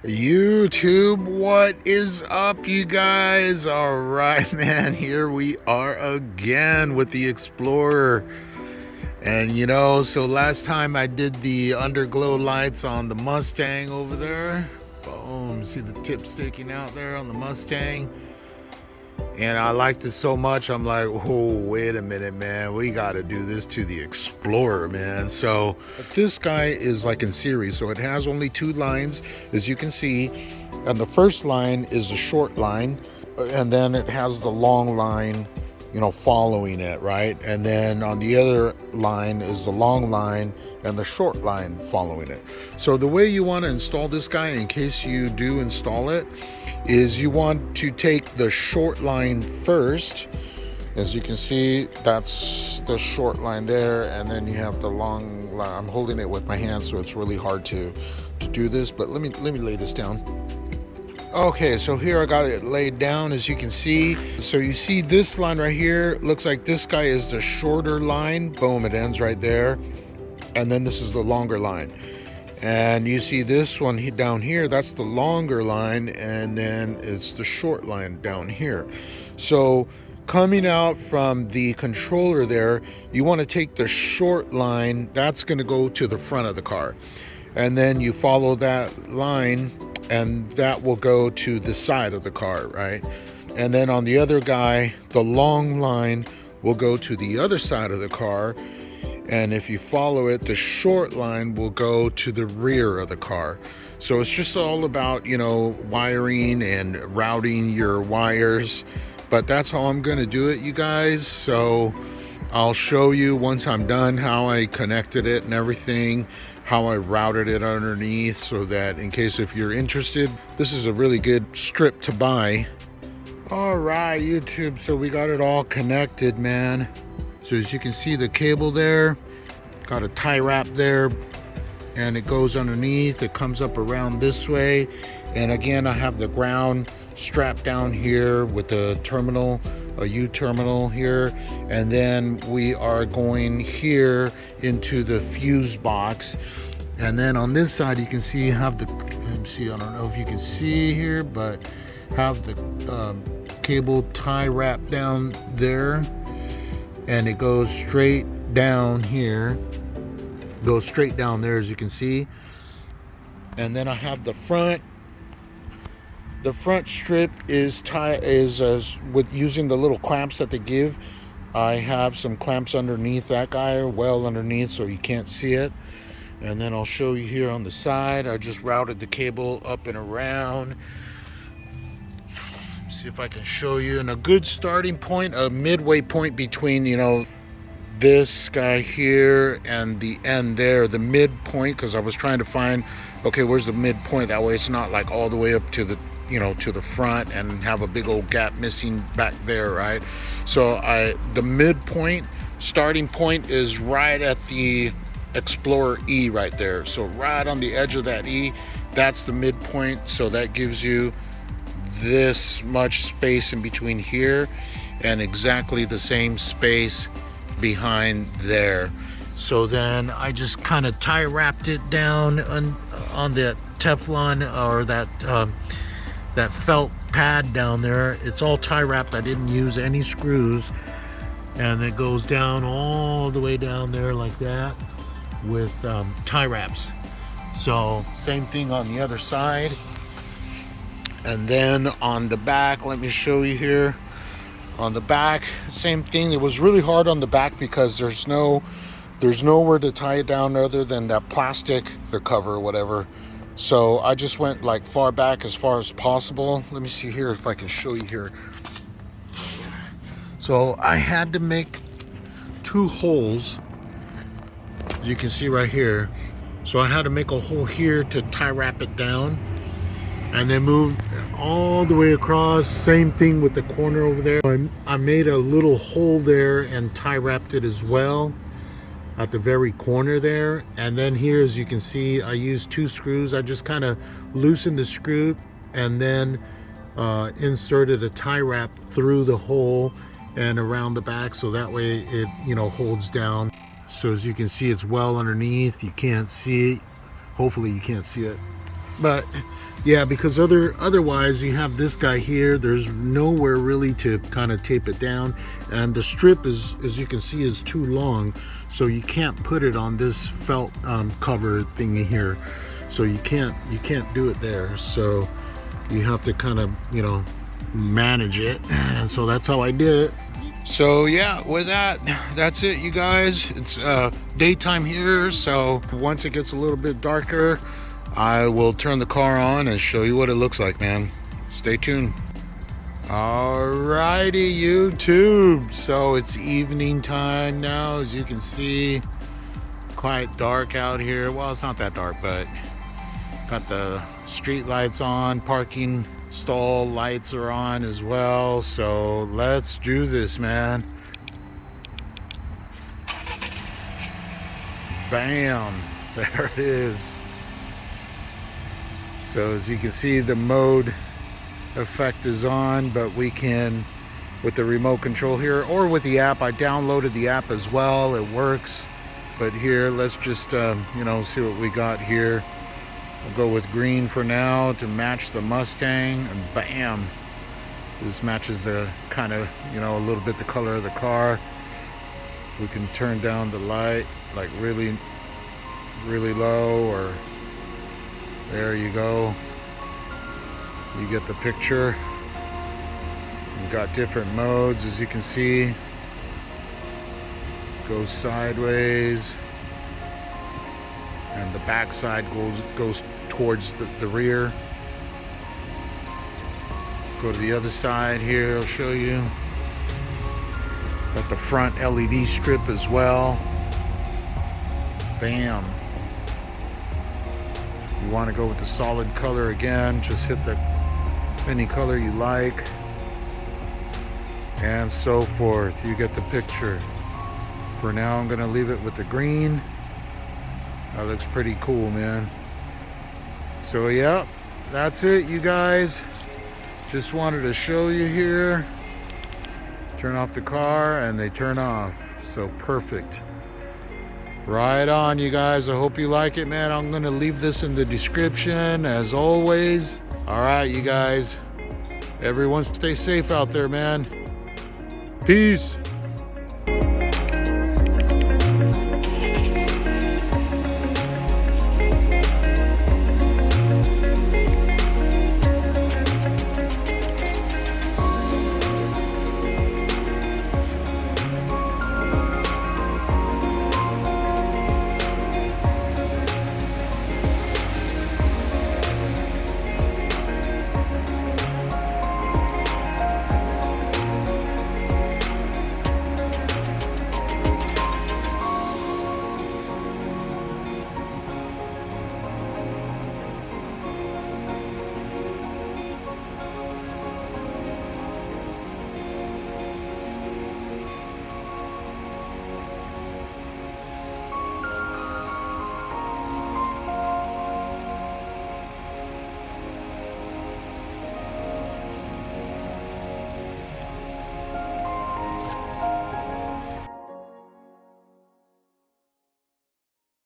YouTube, what is up, you guys? All right, man, here we are again with the Explorer. And so last time I did the underglow lights on the Mustang over there. Boom, see the tip sticking out there on the Mustang. And I liked it so much, I'm like, oh, wait a minute, man. We got to do this to the Explorer, man. So this guy is like in series. So it has only two lines, as you can see. And the first line is the short line. And then it has the long line, following it, right? And then on the other line is the long line and the short line following it. So the way you want to install this guy, in case you do install it, is you want to take the short line first. As you can see, that's the short line there, and then you have the long line. I'm holding it with my hand, so it's really hard to do this, but let me lay this down. Okay, so here I got it laid down, as you can see. So you see this line right here, looks like this guy is the shorter line. Boom, it ends right there. And then this is the longer line. And you see this one down here, that's the longer line, and then it's the short line down here. So coming out from the controller there, you want to take the short line, that's going to go to the front of the car. And then you follow that line, and that will go to the side of the car, right? And then on the other guy, the long line will go to the other side of the car. And if you follow it, the short line will go to the rear of the car. So it's just all about, wiring and routing your wires. But that's how I'm going to do it, you guys. So I'll show you once I'm done how I connected it and everything, how I routed it underneath, so that in case if you're interested, this is a really good strip to buy. All right, YouTube, so we got it all connected, man. So as you can see, the cable there, got a tie wrap there, and it goes underneath. It comes up around this way. And again, I have the ground strapped down here with the terminal, a U terminal here. And then we are going here into the fuse box. And then on this side, you can see, have the, I don't know if you can see here, but have the cable tie wrap down there. And it goes straight down here, goes straight down there, as you can see. And then I have the front strip is with using the little clamps that they give. I have some clamps underneath that guy, well underneath, so you can't see it. And then I'll show you here on the side, I just routed the cable up and around. See if I can show you. And a good starting point, a midway point between, this guy here and the end there, the midpoint, because I was trying to find, okay, where's the midpoint? That way it's not like all the way up to the, to the front and have a big old gap missing back there, right? So the midpoint, starting point is right at the Explorer E right there. So right on the edge of that E, that's the midpoint. So that gives you this much space in between here and exactly the same space behind there. So then I just kind of tie wrapped it down on that Teflon, or that felt pad down there. It's all tie wrapped. I didn't use any screws, and it goes down all the way down there like that with tie wraps. So same thing on the other side. And then on the back, let me show you here. On the back, same thing. It was really hard on the back because there's nowhere to tie it down other than that plastic, the cover or whatever. So I just went like far back as far as possible. Let me see here if I can show you here. So I had to make two holes, you can see right here. So I had to make a hole here to tie wrap it down, and then move all the way across. Same thing with the corner over there. I made a little hole there and tie wrapped it as well at the very corner there. And then here, as you can see, I used two screws. I just kind of loosened the screw and then inserted a tie wrap through the hole and around the back, so that way it holds down. So as you can see, it's well underneath. You can't see it. Hopefully you can't see it. But yeah, because otherwise you have this guy here. There's nowhere really to kind of tape it down, and the strip is, as you can see, is too long, so you can't put it on this felt cover thingy here. So you can't do it there. So you have to kind of, you know, manage it, and so that's how I did it. So yeah, with that, that's it, you guys. It's daytime here, so once it gets a little bit darker, I will turn the car on and show you what it looks like, man. Stay tuned. Alrighty, YouTube. So it's evening time now, as you can see. Quite dark out here. Well, it's not that dark, but got the street lights on, parking stall lights are on as well. So let's do this, man. Bam, there it is. So as you can see, the mode effect is on, but we can, with the remote control here or with the app, I downloaded the app as well, it works. But here, let's just you know, see what we got here. We'll go with green for now to match the Mustang, and bam, this matches the kind of, you know, a little bit the color of the car. We can turn down the light like really low, or there you go. You get the picture. We've got different modes, as you can see. Goes sideways, and the back side goes towards the rear. Go to the other side here, I'll show you. Got the front LED strip as well. Bam. If you want to go with the solid color again, just hit the any color you like, and so forth. You get the picture. For now, I'm gonna leave it with the green. That looks pretty cool, man. So yeah, that's it, you guys. Just wanted to show you here. Turn off the car and they turn off. So perfect. Right on, you guys. I hope you like it, man. I'm gonna leave this in the description as always. All right, you guys. Everyone stay safe out there, man. Peace.